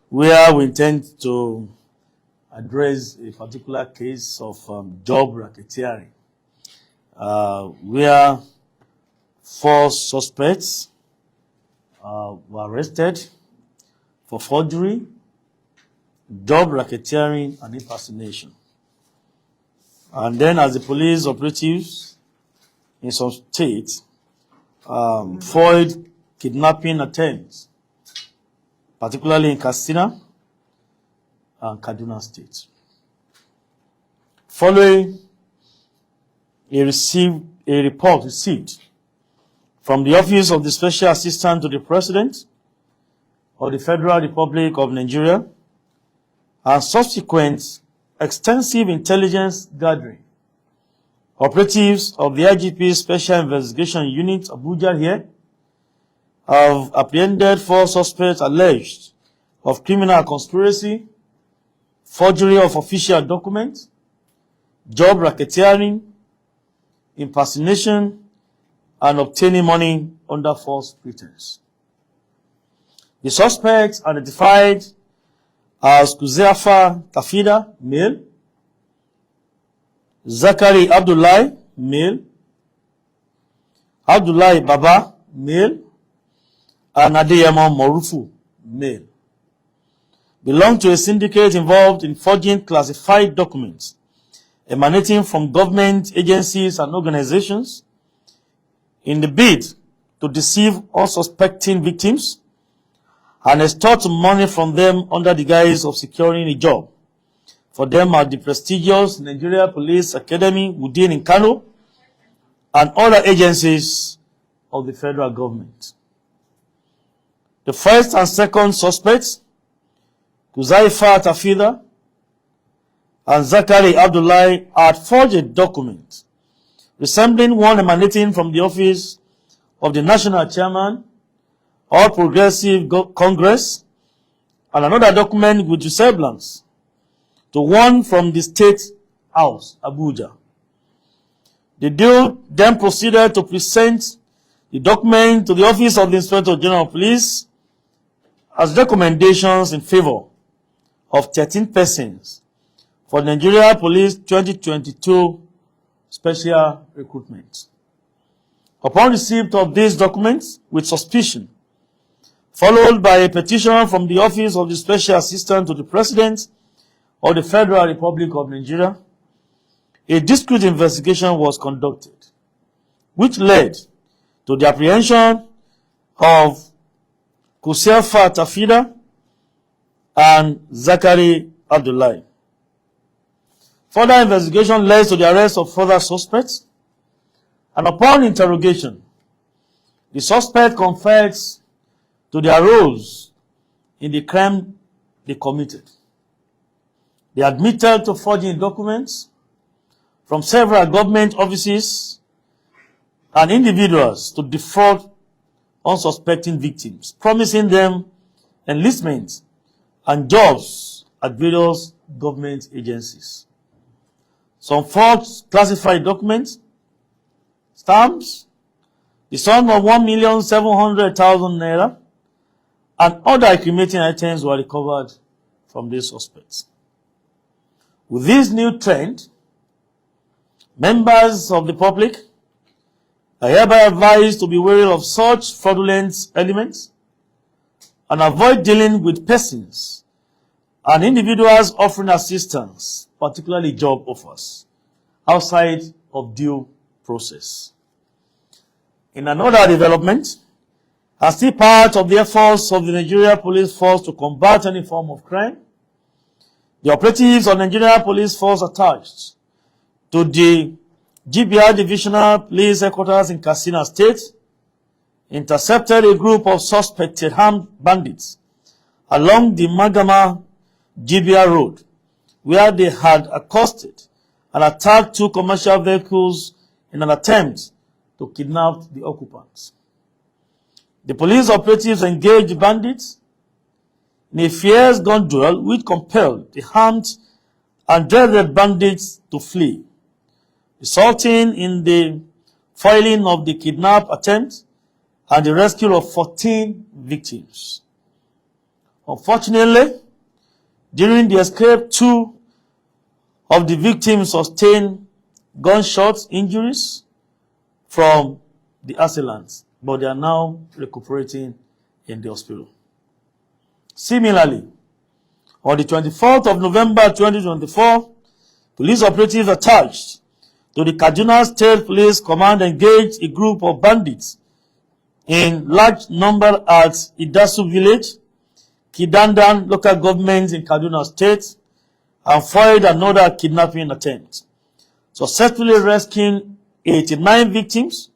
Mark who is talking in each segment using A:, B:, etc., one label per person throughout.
A: where we intend to address a particular case of job racketeering, where 4 suspects were arrested for forgery, job racketeering, and impersonation. And then, as the police operatives in some states foiled kidnapping attempts, particularly in Katsina and Kaduna State. Following a report received from the Office of the Special Assistant to the President of the Federal Republic of Nigeria and subsequent extensive intelligence gathering, operatives of the IGP Special Investigation Unit Abuja here have apprehended 4 suspects alleged of criminal conspiracy, forgery of official documents, job racketeering, impersonation, and obtaining money under false pretense. The suspects identified as Kuzefa Tafida, male, Zakari Abdullahi, male, Abdullahi Baba, male, and Adeyemo Morufu, male, belong to a syndicate involved in forging classified documents emanating from government agencies and organizations in the bid to deceive unsuspecting victims and extort money from them under the guise of securing a job for them at the prestigious Nigeria Police Academy within in Kano and other agencies of the federal government. The first and second suspects, Kuzaifa Tafida and Zakari Abdullahi, had forged a document resembling one emanating from the office of the National Chairman, All Progressive Congress, and another document with resemblance to one from the State House, Abuja. The deal then proceeded to present the document to the Office of the Inspector General of Police as recommendations in favor of 13 persons for Nigeria Police 2022 special recruitment. Upon receipt of these documents with suspicion, followed by a petition from the Office of the Special Assistant to the President of the Federal Republic of Nigeria, a discreet investigation was conducted, which led to the apprehension of Kusefa Tafida and Zakari Abdullahi. Further investigation led to the arrest of further suspects, and upon interrogation, the suspect confessed to their roles in the crime they committed. They admitted to forging documents from several government offices and individuals to defraud unsuspecting victims, promising them enlistment and jobs at various government agencies. Some forged classified documents, stamps, the sum of 1,700,000 naira, and other incriminating items were recovered from these suspects. With this new trend, members of the public are hereby advised to be wary of such fraudulent elements and avoid dealing with persons and individuals offering assistance, particularly job offers, outside of due process. In another development, as still part of the efforts of the Nigeria Police Force to combat any form of crime, the operatives of Nigeria Police Force attached to the GBR Divisional Police Headquarters in Katsina State intercepted a group of suspected armed bandits along the Magama GBR Road, where they had accosted and attacked 2 commercial vehicles in an attempt to kidnap the occupants. The police operatives engaged the bandits in a fierce gun duel which compelled the armed and dreaded bandits to flee, resulting in the foiling of the kidnap attempt and the rescue of 14 victims. Unfortunately, during the escape, 2 of the victims sustained gunshot injuries from the assailants, but they are now recuperating in the hospital. Similarly, on the 24th of November 2024, police operatives attached to the Kaduna State Police Command engaged a group of bandits in large number at Idasu Village, Kidandan local government in Kaduna State, and foiled another kidnapping attempt, successfully rescuing 89 victims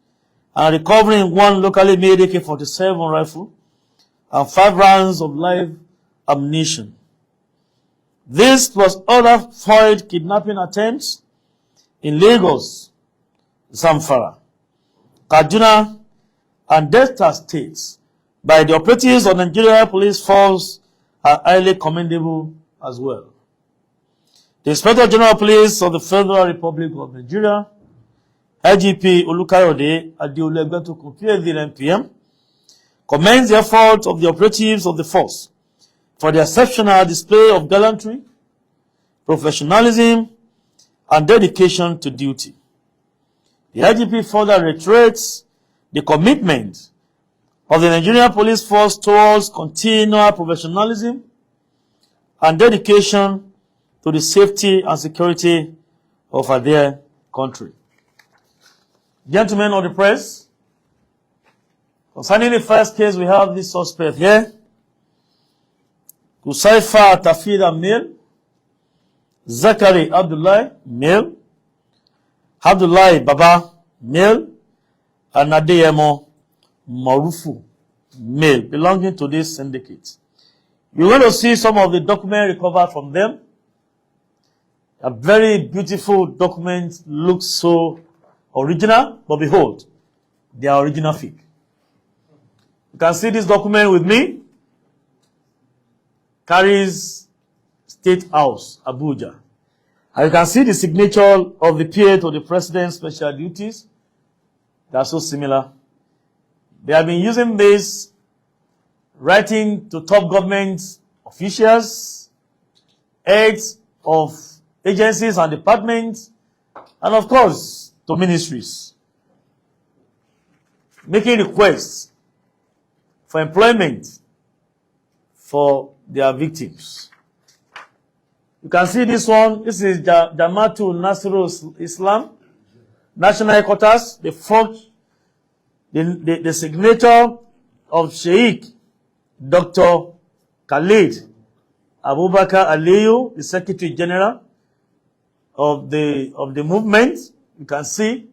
A: and recovering 1 locally made AK-47 rifle and 5 rounds of live ammunition. This plus other foiled kidnapping attempts in Lagos, Zamfara, Kaduna, and Delta states by the operatives of Nigeria Police Force are highly commendable as well. The Inspector General of Police of the Federal Republic of Nigeria, IGP Olukayode Adeolegbetukun, PhD MPM, commends the efforts of the operatives of the force for the exceptional display of gallantry, professionalism, and dedication to duty. The IGP further reiterates the commitment of the Nigerian Police Force towards continual professionalism and dedication to the safety and security of our dear country. Gentlemen of the press, concerning the first case, we have this suspect here, Kusaifa Tafida, male, Zakari Abdullahi, male, Abdullahi Baba, male, and Adeyemo Marufu, male, belonging to this syndicate. You're going to see some of the documents recovered from them. A very beautiful document, looks so original, but behold, they are original fake. You can see this document with me. Carries State House, Abuja. And you can see the signature of the PA to the President's Special Duties. They are so similar. They have been using this, writing to top government officials, heads of agencies and departments, and of course, to ministries, making requests for employment for their victims. You can see this one. This is Jamaatul Nasrul Islam, National Headquarters. They forged the signature of Sheikh Dr. Khalid Abubakar Aliyu, the Secretary General of the movement. You can see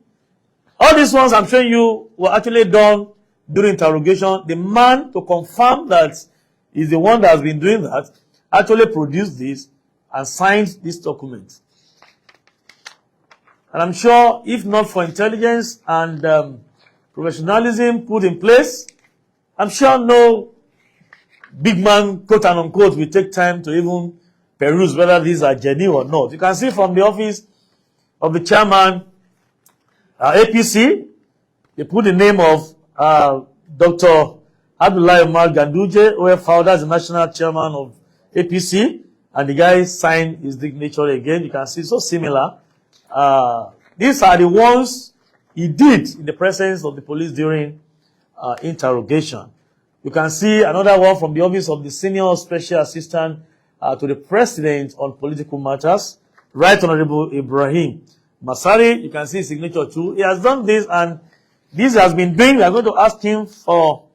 A: all these ones I'm showing you were actually done during interrogation. The man, to confirm that is the one that has been doing that, actually produced this and signed this document. And I'm sure if not for intelligence and professionalism put in place, I'm sure no big man, quote and unquote, will take time to even peruse whether these are genuine or not. You can see from the office of the chairman, APC, they put the name of Dr. Abdullahi Umar Ganduje, who founder as the national chairman of APC, and the guy signed his signature again. You can see so similar. These are the ones he did in the presence of the police during interrogation. You can see another one from the office of the senior special assistant to the president on political matters, Right Honorable Ibrahim Masari. You can see his signature too. He has done this, and this has been doing. We are going to ask him for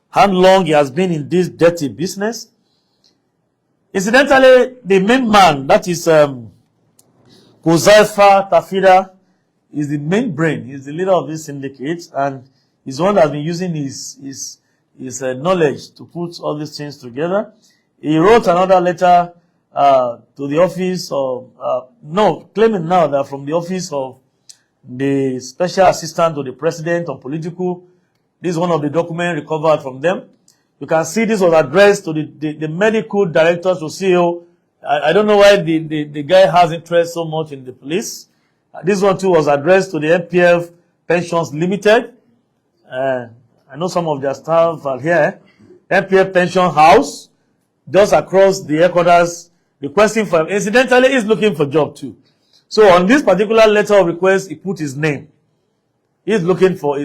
A: how long he has been in this dirty business. Incidentally, the main man, that is Kusaifa Tafida, is the main brain. He's the leader of this syndicate, and he's the one that has been using his knowledge to put all these things together. He wrote another letter to the office of, claiming now that from the office of the special assistant to the president on political. This is one of the documents recovered from them. You can see this was addressed to the medical director to CEO. I don't know why the guy has interest so much in the police. This one too was addressed to the MPF Pensions Limited. I know some of their staff are here. MPF Pension House. just across the headquarters requesting for, incidentally, he's looking for job too. So on this particular letter of request, he put his name. He's looking for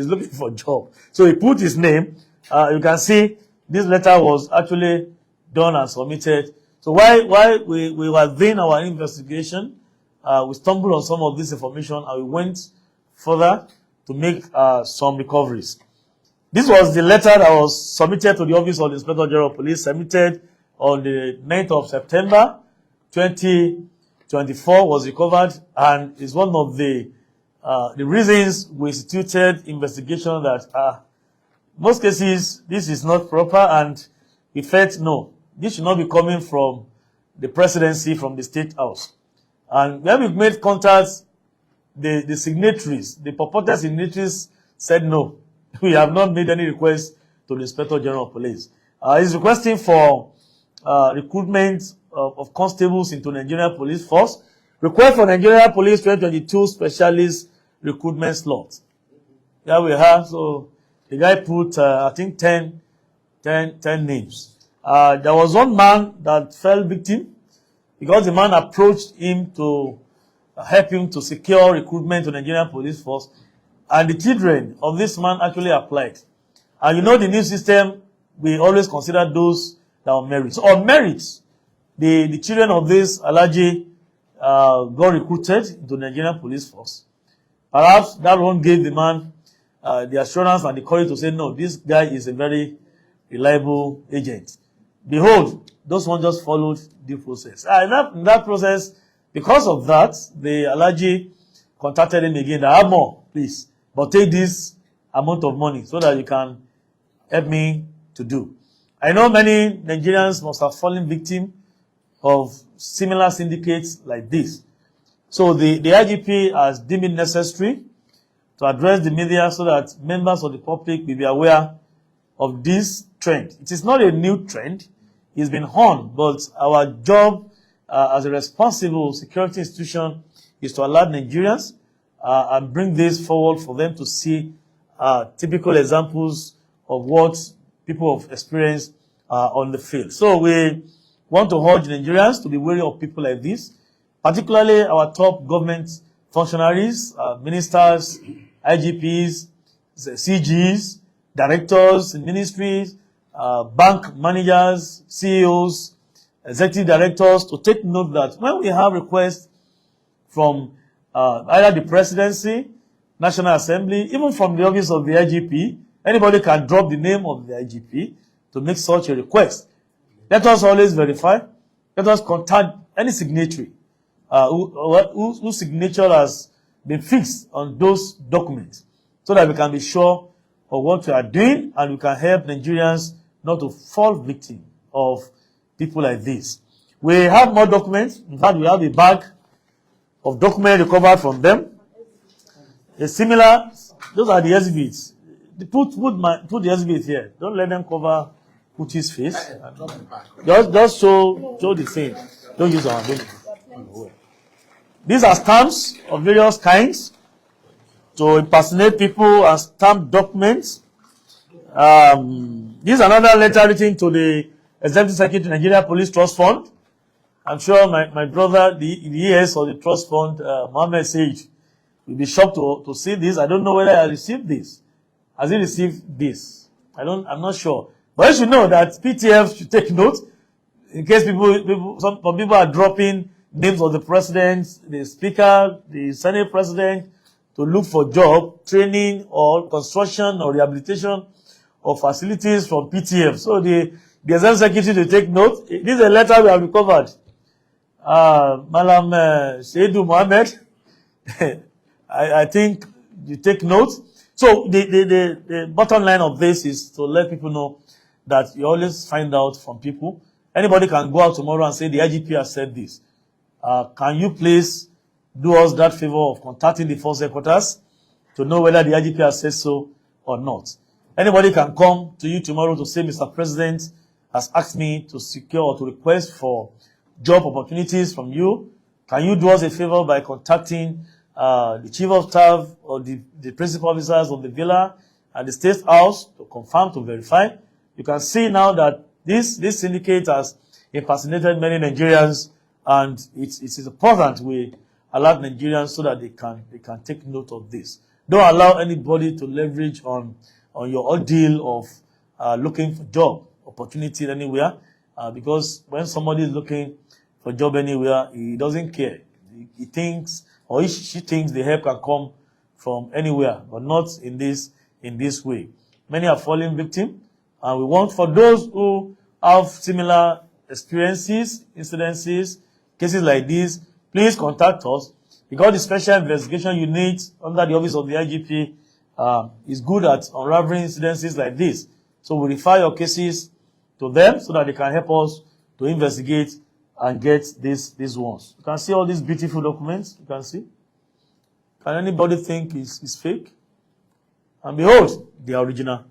A: job. So he put his name. You can see this letter was actually done and submitted. So while we were doing our investigation, we stumbled on some of this information and we went further to make some recoveries. This was the letter that was submitted to the Office of the Inspector General of Police, submitted on the 9th of September 2024, was recovered, and is one of the reasons we instituted investigation that most cases this is not proper, and we felt no, this should not be coming from the presidency, from the State House. And when we made contacts, the signatories, the purported signatories said no, we have not made any request to the Inspector General of Police. He's requesting for recruitment of constables into Nigerian Police Force. Request for Nigerian Police 2022 specialist recruitment slot. There we have. So the guy put, I think, 10 names. There was one man that fell victim because the man approached him to help him to secure recruitment to Nigerian Police Force. And the children of this man actually applied. And you know the new system, we always consider those that are merit. So on merit, the children of this Alaji got recruited into the Nigerian Police Force. Perhaps that one gave the man the assurance and the courage to say, no, this guy is a very reliable agent. Behold, those one just followed the process. In that process, because of that, the Alaji contacted him again. I have more, please, but take this amount of money so that you can help me to do. I know many Nigerians must have fallen victim of similar syndicates like this. So the IGP has deemed it necessary to address the media so that members of the public will be aware of this trend. It is not a new trend. It's been on, but our job as a responsible security institution is to alert Nigerians and bring this forward for them to see typical examples of what people have experienced on the field. So we want to urge Nigerians to be wary of people like this, particularly our top government functionaries, ministers, IGPs, CGs, directors in ministries, bank managers, CEOs, executive directors, to take note that when we have requests from either the presidency, National Assembly, even from the office of the IGP, anybody can drop the name of the IGP to make such a request. Let us always verify. Let us contact any signatory whose signature has been fixed on those documents so that we can be sure of what we are doing and we can help Nigerians not to fall victim of people like this. We have more documents. In fact, we have a bag of documents recovered from them. A similar, those are the exhibits. Put the exhibit here. Don't let them cover Puti's face. Just show the thing. Don't use our name. These are stamps of various kinds to impersonate people and stamp documents. This is another letter written to the Executive Secretary Nigeria Police Trust Fund. I'm sure my brother, the ES of the Trust Fund, Mohammed Said, will be shocked to see this. I don't know whether I received this. Has he received this? I'm not sure. But you should know that PTF should take note in case some people are dropping names of the president, the speaker, the Senate president to look for job, training, or construction or rehabilitation of facilities from PTF. So the Executive Secretary to take note. This is a letter we have recovered. Malam Sheidu Mohammed, I think you take note. So the bottom line of this is to let people know that you always find out from people. Anybody can go out tomorrow and say the IGP has said this. Can you please do us that favor of contacting the force headquarters to know whether the IGP has said so or not? Anybody can come to you tomorrow to say, Mr. President has asked me to secure or to request for job opportunities from you. Can you do us a favor by contacting the chief of staff or the principal officers of the villa and the state house to confirm, to verify? You can see now that this syndicate has impersonated many Nigerians, and it's important we alert Nigerians so that they can take note of this. Don't allow anybody to leverage on your ordeal of looking for job opportunity anywhere, because when somebody is looking for job anywhere, he doesn't care. He thinks, or she thinks, the help can come from anywhere, but not in this way. Many are falling victim, and we want, for those who have similar experiences, incidences, cases like this, please contact us, because the special investigation unit under the office of the IGP is good at unraveling incidences like this. So we refer your cases to them so that they can help us to investigate and get these ones. You can see all these beautiful documents. You can see. Can anybody think it's fake? And behold, the original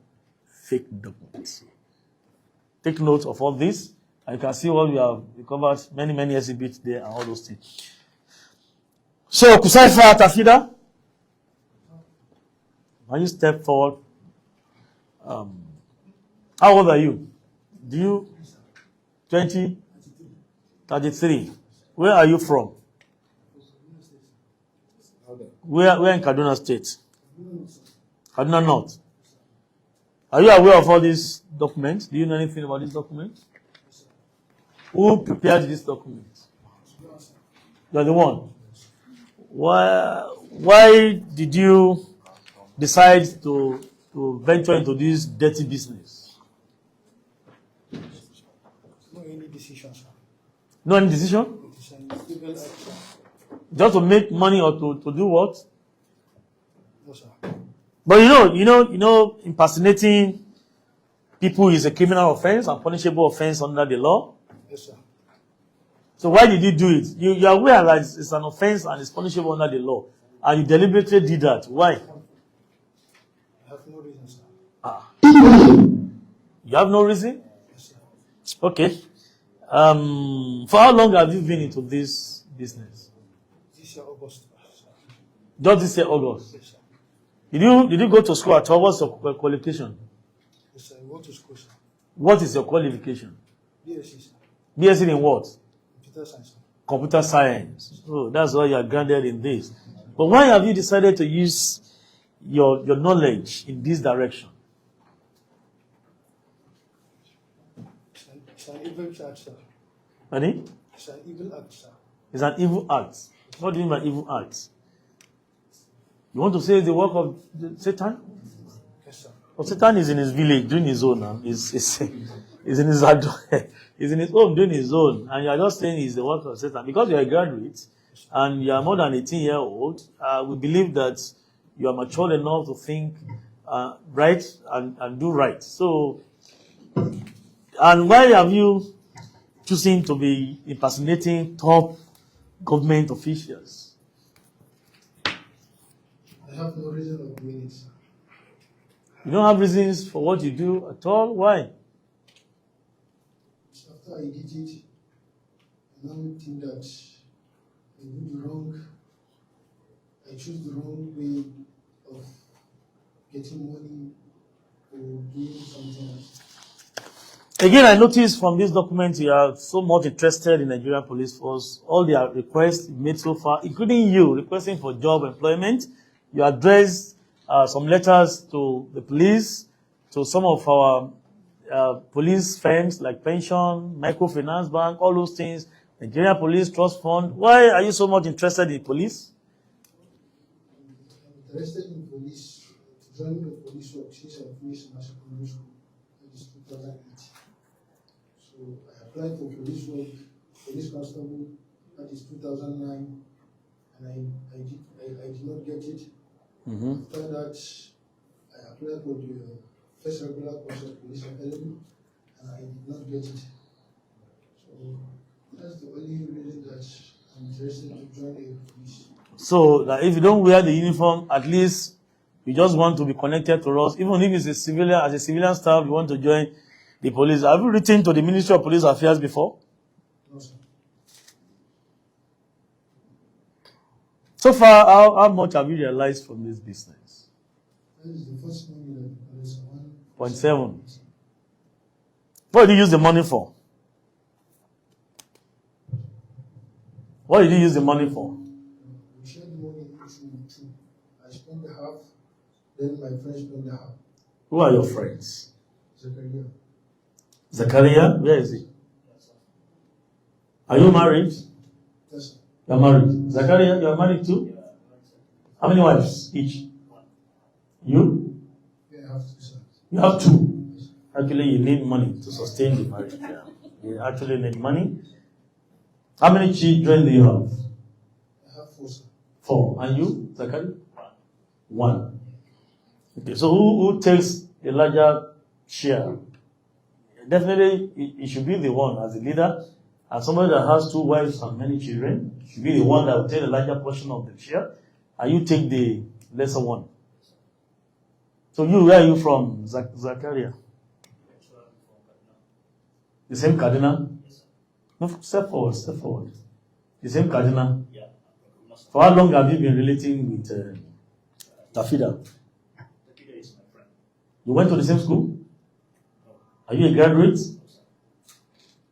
A: fake documents. Take note of all this, and you can see what we have recovered, many exhibits there and all those things. So, Kusaifa Tafida, can you step forward? How old are you? Do you 20? 33. Where are you from? Where in Kaduna State? Kaduna North. Are you aware of all these documents? Do you know anything about these documents? Who prepared these documents? You are the one. Why did you decide to venture into this dirty business?
B: No any decision, sir.
A: No any decision? Just to make money or to do what?
B: No, sir.
A: But you know, impersonating people is a criminal offense and punishable offense under the law.
B: Yes, sir.
A: So why did you do it? You are aware that it's an offense and it's punishable under the law, and you deliberately did that. Why?
B: I have no reason, sir.
A: You have no reason?
B: Yes, sir.
A: Okay. For how long have you been into this business?
B: This year, August, sir.
A: Just this year, August.
B: Yes, sir.
A: Did you go to school at all? What's your qualification?
B: Yes, sir. I go to school, sir.
A: What is your qualification?
B: BSc, sir.
A: BSc in what?
B: Computer science, sir.
A: Computer science. Oh, that's why you are grounded in this. But why have you decided to use your knowledge in this direction?
B: It's an evil act, sir.
A: Honey?
B: It's an evil act, sir.
A: It's an evil act. What do you mean by evil act? You want to say the work of Satan?
B: Yes, sir.
A: Well, Satan is in his village doing his own now. He's in his he's in his home doing his own. And you are just saying he's the work of Satan. Because you are a graduate and you are more than 18-year-old, we believe that you are mature enough to think right and do right. So, and why have you choosing to be impersonating top government officials?
B: I have no reason of doing it, sir.
A: You don't have reasons for what you do at all? Why?
B: After I did it, I now think that I did the wrong, I chose the wrong way of getting money or doing something else.
A: Again, I noticed from this document you are so much interested in Nigerian police force. All their requests made so far, including you requesting for job employment. You addressed some letters to the police, to some of our police firms like pension, microfinance bank, all those things, Nigerian Police Trust Fund. Why are you so much interested in police?
B: I'm interested in police, to join the police work since I finished my secondary school. That is 2008. So I applied for police work, police constable, that is 2009, and I did not get it. After that, I applied for the first regular course of police academy, and I did not get it. So that's the only reason that I'm interested to join the police.
A: So that if you don't wear the uniform, at least you just want to be connected to us. Even if it's a civilian, as a civilian staff, you want to join the police. Have you written to the Ministry of Police Affairs before?
B: No, sir.
A: So far, how much have you realized from this business?
B: That is the first money that is
A: 0.7. What do you use the money for? What did you use the money for?
B: We shared the money into two. I spent the half, then my friends spent the half.
A: Who are your friends?
B: Zakaria.
A: Zakaria? Where is he? Are you married?
B: Yes, sir.
A: You are married. Zakaria, you are married too? How many wives each? You?
B: Yeah, I have two sons.
A: You have two. Actually, you need money to sustain the marriage. Yeah. You actually need money. How many children do you have?
B: I have four, sir.
A: Four. And you, Zakaria? One. Okay, so who takes a larger share? Definitely, it should be the one as a leader. And somebody that has two wives and many children should be the one that will take a larger portion of the share. And you take the lesser one. So where are you from, Zakaria? The same Cardinal? No, step forward, step forward. The same Cardinal?
C: Yeah.
A: For how long have you been relating with Tafida?
C: Tafida is my friend.
A: You went to the same school?
C: No.
A: Are you a graduate?
C: No, sir.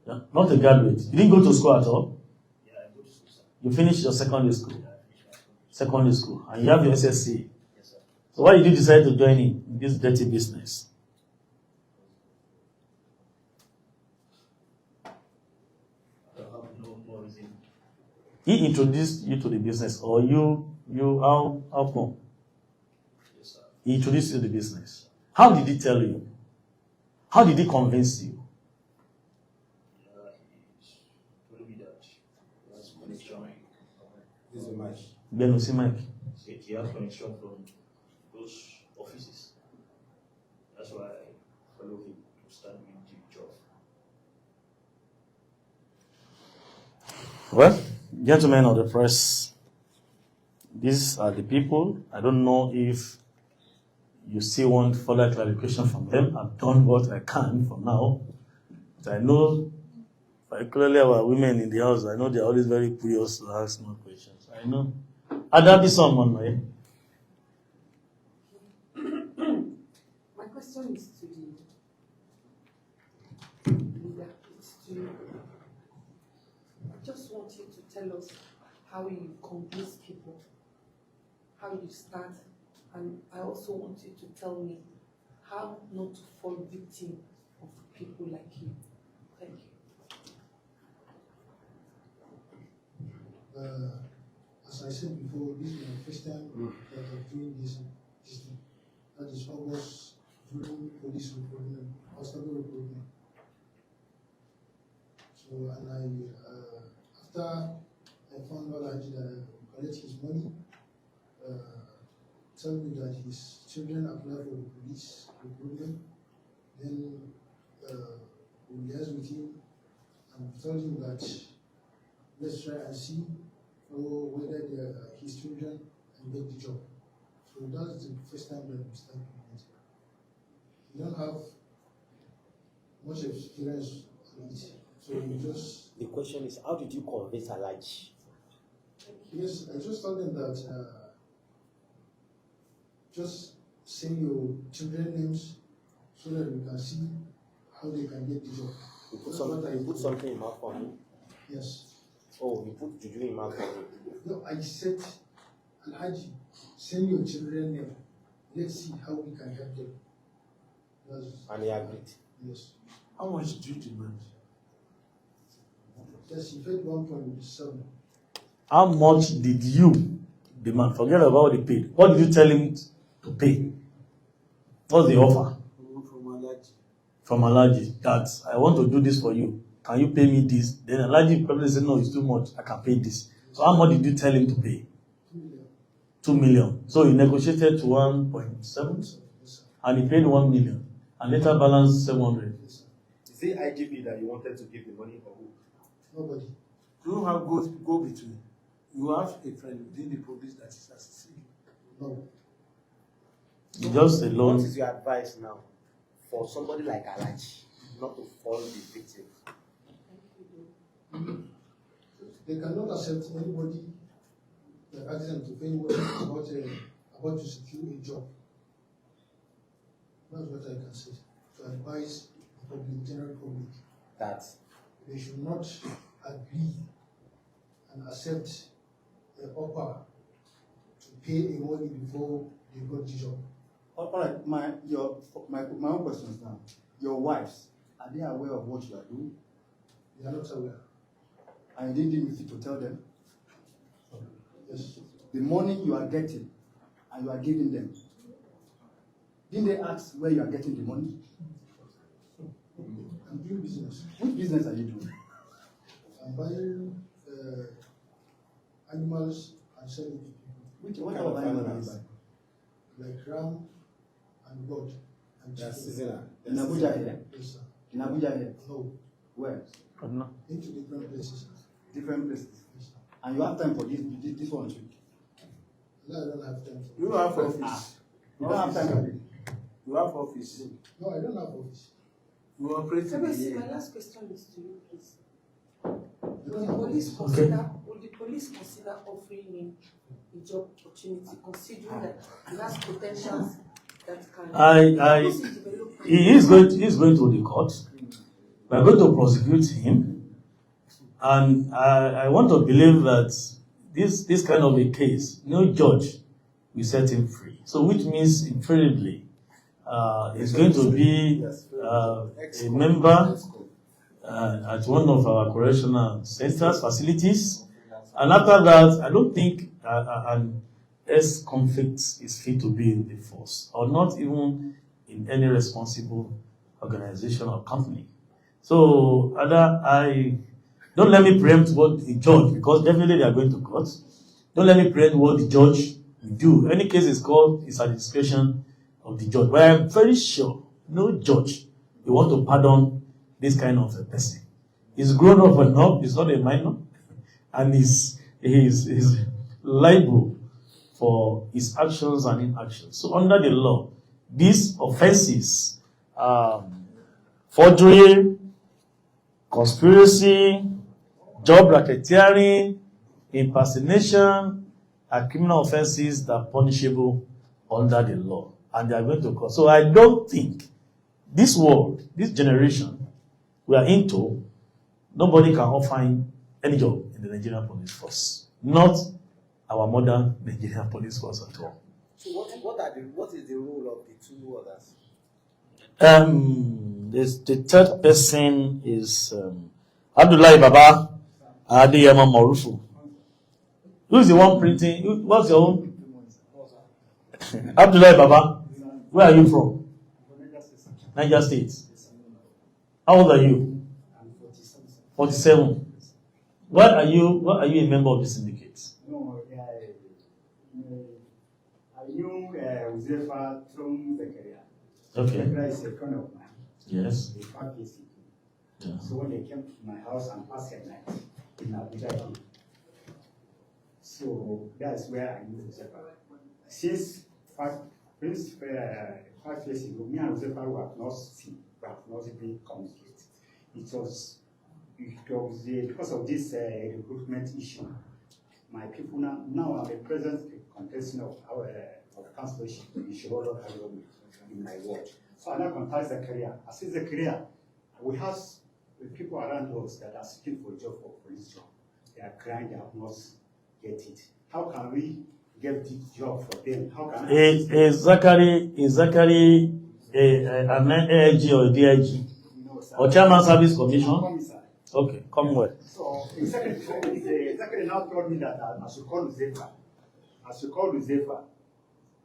A: Yeah, not a graduate. You didn't go to school at all?
C: Yeah, I go to school, sir.
A: You finished your secondary school?
C: Yeah, I finished my school.
A: Secondary school. And you have your SSC.
C: Yes, sir.
A: So why did you decide to join in this dirty business?
C: I have no reason.
A: He introduced you to the business, or how come?
C: Yes, sir.
A: He introduced you to the business. How did he tell you? How did he convince you?
C: Yeah, he told me that he has connection.
D: This is a match.
A: Benusi Mike.
C: He has connection from those offices. That's why I follow him to start with the job.
A: Well, gentlemen of the press, these are the people. I don't know if you still want further clarification from them. I've done what I can for now. But I know, particularly our women in the house, I know they're always very curious to ask more questions. I know. Adabi someone, right?
E: My question is to the leader. It's to I just want you to tell us how you convince people, how you start, and I also want you to tell me how not to fall victim of people like you. Thank you.
B: As I said before, this is my first time that I'm doing this thing. That is almost during police recruitment, constable recruitment. So, and after I found out that collect his money, tell me that his children apply for the police recruitment, then we liaise with him and told him that let's try and see whether his children can get the job. So that's the first time that we start doing it. We don't have much experience on it. So we just...
D: The question is, how did you convince Alaji?
B: Yes, I just told them that just send your children names so that we can see how they can get the job.
D: You put something in mouth for him?
B: Yes.
D: Oh, you put juju in mouth for him?
B: No, I said, Alhaji, send your children name. Let's see how we can help them.
D: And he agreed.
B: Yes.
A: How much do you demand?
B: Yes, he paid 1.7.
A: How much did you demand? Forget about what he paid. What did you tell him to pay? What's the offer? From Alaji. That I want to do this for you. Can you pay me this? Then Alaji probably said, no, it's too much. I can pay this. So how much did you tell him to pay?
B: 2 million.
A: 2 million. So he negotiated to 1.7
B: Yes,
A: and he paid 1 million and later balanced 700.
B: yes,
D: Is it IGP that you wanted to give the money or who?
B: nobody.
F: You have go between. You have a friend within the police that is assisting you.
B: No.
A: He just
D: What
A: alone.
D: is your advice now for somebody like Alaji not to fall the victim?
B: They cannot accept anybody that asks them to pay money about to secure a job. That's what I can say. To advise the public, general public,
D: That
B: they should not agree and accept an offer to pay a money before they got the job.
G: All right, my own question is now. Your wives, are they aware of what you are doing?
B: They are not aware.
G: And you didn't need to tell them?
B: Yes.
G: The money you are getting and you are giving them, didn't they ask where you are getting the money?
B: I'm doing business.
G: Which business are you doing?
B: I'm buying animals and selling to people.
G: What kind of animal are you buying?
B: Like ram and goat and chicken.
G: In Abuja here?
B: Yes, sir.
G: In Abuja here?
B: No,
G: Where?
B: into different places.
G: Different places.
B: Yes, sir.
G: And you have time for this one too?
B: No, I don't have time for
F: You have office.
G: You don't have time for it?
F: You have office.
B: No, I don't have office.
F: You operate in
E: APC,
F: the
E: my last question is to you, please.
B: I
E: Will
B: don't
E: the
B: have
E: police
B: office.
E: consider offering him a job opportunity, considering that he has potentials that can help him develop?
A: He is going to the court. We are going to prosecute him, and I want to believe that this kind of a case, no judge will set him free. So, which means invariably, he's going to be a member at one of our correctional centers, facilities, and after that, I don't think an ex-convict is fit to be in the force, or not even in any responsible organization or company. So, I don't let me preempt what the judge, because definitely they are going to court. Don't let me preempt what the judge will do. Any case is called, it's at the discretion of the judge. But I am very sure no judge will want to pardon this kind of a person. He's grown up enough, he's not a minor, and he's liable for his actions and inactions. So under the law, these offenses, forgery, conspiracy, job racketeering, impersonation, are criminal offenses that are punishable under the law, and they are going to court. So I don't think this world, this generation we are into, nobody can find any job in the Nigerian police force. Not our modern Nigerian police force at all.
D: So what is the role of the two others?
A: The third person is Abdullahi Baba Adeyemo Morufu. Who is the one printing? What's your own? Abdullahi Baba. Where are you from? Niger State. How old are you?
B: I'm
A: 47. Why are you a member of the syndicate?
H: No, I knew Uzefa from Zakaria.
A: Okay.
H: Zakaria is a friend of mine.
A: Yes.
H: He's APC.
A: Yeah.
H: So when they came to my house and passed a night in Abuja, so that's where I knew Uzefa. Since 5 years ago, me and Uzefa were not seen, we have not been communicated. It was because of this recruitment issue. My people now are the present contestant of our councillorship in Shirolo in my ward. So I now contest the career. I see the career. We have people around us that are seeking for a job for police job. They are crying, they have not get it. How can we get this job for them? How can
A: Is Zachary an AIG or a DIG?
H: No, sir.
A: Or Chairman Service Commission?
H: Commissar.
A: Okay, come well.
H: So the secretary now told me that I should call Uzefa. I should call Uzefa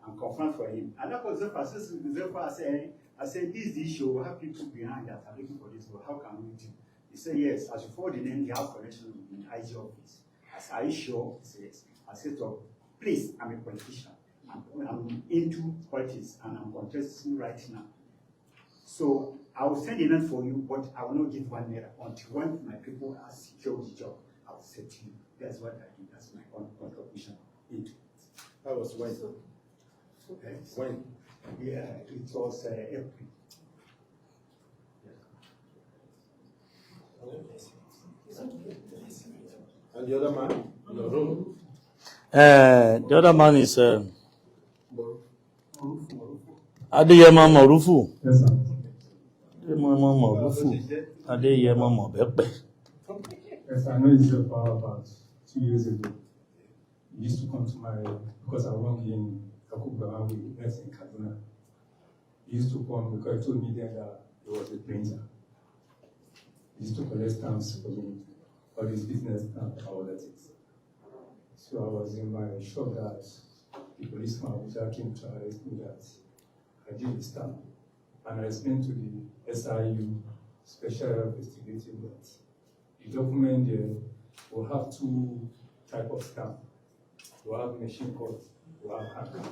H: and confront for him. And that was Uzefa. I said, this is the issue. We have people behind that are looking for this. But how can we do? He said, yes. I should forward the name. He has connection in the IG office. I said, are you sure? He said, yes. I said, so please, I'm a politician. I'm into politics and I'm contesting right now. So I will send a note for you, but I will not give 1 naira until when my people are secured the job. I will say to you. That's what I do. That's my contribution into it.
G: That was when?
H: Okay.
G: When?
H: Yeah, it was April.
G: And the other man? Your room?
A: The other man is Adeyemo Morufu.
H: Yes, sir.
A: Adeyemo Morufu. Adeyemo Mobepe.
H: Yes, I know it's about
F: 2 years ago. He used to come to my, because I work in Kakuba, we met in Kaduna. He used to come because he told me then that he was a printer. He used to collect stamps for me, for his business stamp and all that. So I was in my shop that the policeman came to arrest me that I did the stamp. And I explained to the SIU, Special Investigating, that the document there will have 2 types of stamp. We'll have machine code, we'll have hand.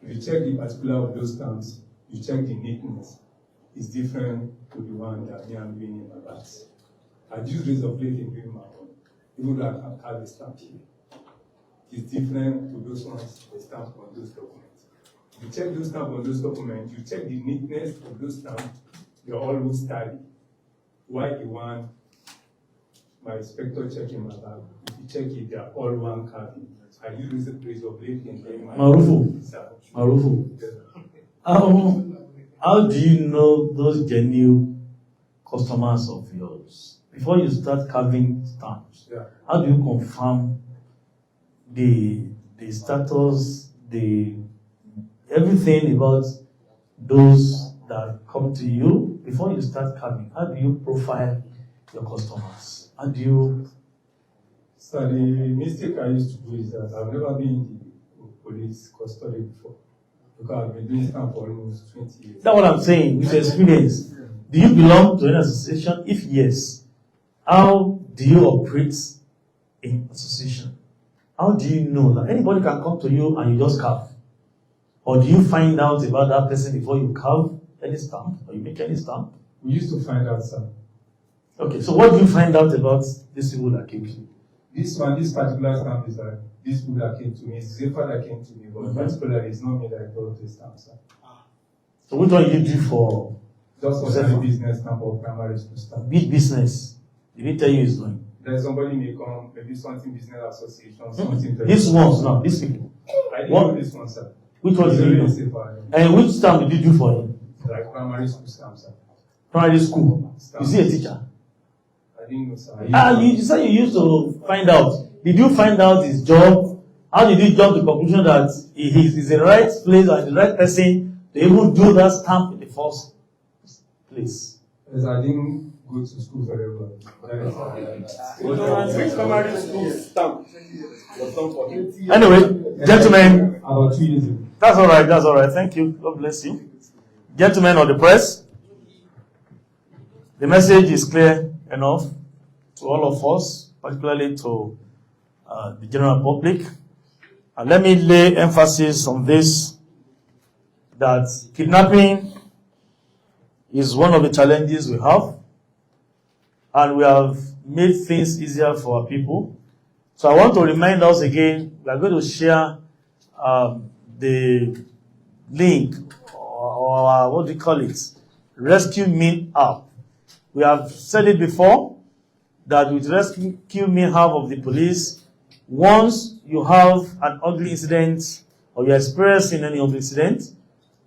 F: If you check the particular of those stamps, you check the neatness. It's different to the one that me I'm doing in my bats. I use razor blade in doing my own, even though I can have a stamp here. It's different to those ones, the stamp on those documents. You check those stamps on those documents, you check the neatness of those stamps, they're always tidy. Why the one, my inspector checking my bag, if you check it, they're all one carving. I use a razor blade in doing my
A: Marufu. How do you know those genuine customers of yours? Before you start carving stamps, how do you confirm the status, everything about those that come to you before you start carving? How do you profile your customers? How do you?
F: So the mistake I used to do is that I've never been in the police custody before. Because I've been doing stamp for almost 20 years.
A: That's what I'm saying, with your experience. Do you belong to an association? If yes, how do you operate in association? How do you know that anybody can come to you and you just carve? Or do you find out about that person before you carve any stamp or you make any stamp?
F: We used to find out, sir.
A: Okay, so what do you find out about these people that came to you?
F: This particular stamp is like this people that came to me. It's Zephyr that came to me, but particularly it's not me that brought the stamp, sir.
A: So which one did you do for?
F: Just for the business stamp or primary school stamp.
A: Big business. Did he tell you he's doing?
F: There's somebody may come, maybe something business association, something.
A: These ones now, these people.
F: I didn't know this one, sir.
A: Which one did you do? And which stamp did you do for him?
F: Like primary school stamp, sir.
A: Primary school. Stamp. Is he a teacher?
F: I didn't know, sir.
A: You said you used to find out. Did you find out his job? How did you jump to the conclusion that he's the right place or the right person to even do that stamp in the first place?
F: Yes, I didn't go to school very well.
D: Primary school stamp was done for him.
A: Anyway, gentlemen.
F: About 2 years ago.
A: That's all right. That's all right. Thank you. God bless you. Gentlemen of the press, the message is clear enough to all of us, particularly to the general public. And let me lay emphasis on this, that kidnapping is one of the challenges we have, and we have made things easier for our people. So I want to remind us again, we are going to share the link, or what do you call it, Rescue Me app. We have said it before, that with Rescue Me app of the police, once you have an ugly incident or you're experiencing any ugly incident,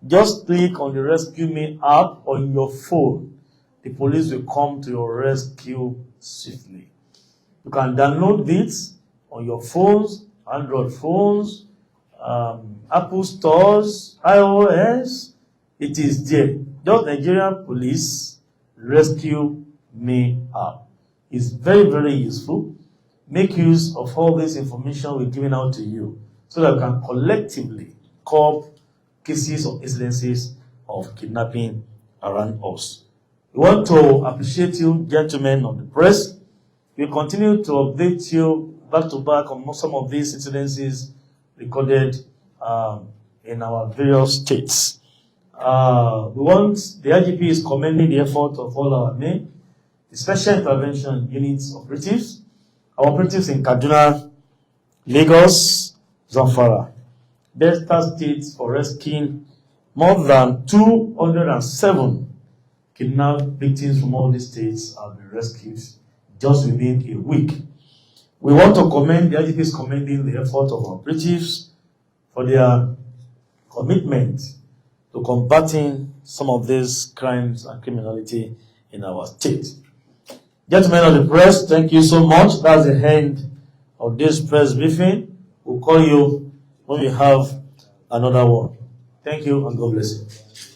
A: just click on the Rescue Me app on your phone. The police will come to your rescue swiftly. You can download it on your phones, Android phones, Apple stores, iOS. It is there. Just Nigerian Police Rescue Me app. It's very, very useful. Make use of all this information we're giving out to you so that we can collectively curb cases or incidences of kidnapping around us. We want to appreciate you, gentlemen of the press. We continue to update you back to back on some of these incidences recorded in our various states. The IGP is commending the effort of all our men, the Special Intervention Units operatives, our operatives in Kaduna, Lagos, Zamfara, Delta states for rescuing more than 207 kidnapped victims from all these states have been rescued just within a week. We want to commend, the IGP is commending the effort of our operatives for their commitment to combating some of these crimes and criminality in our state. Gentlemen of the press, thank you so much. That's the end of this press briefing. We'll call you when we have another one. Thank you and God bless you.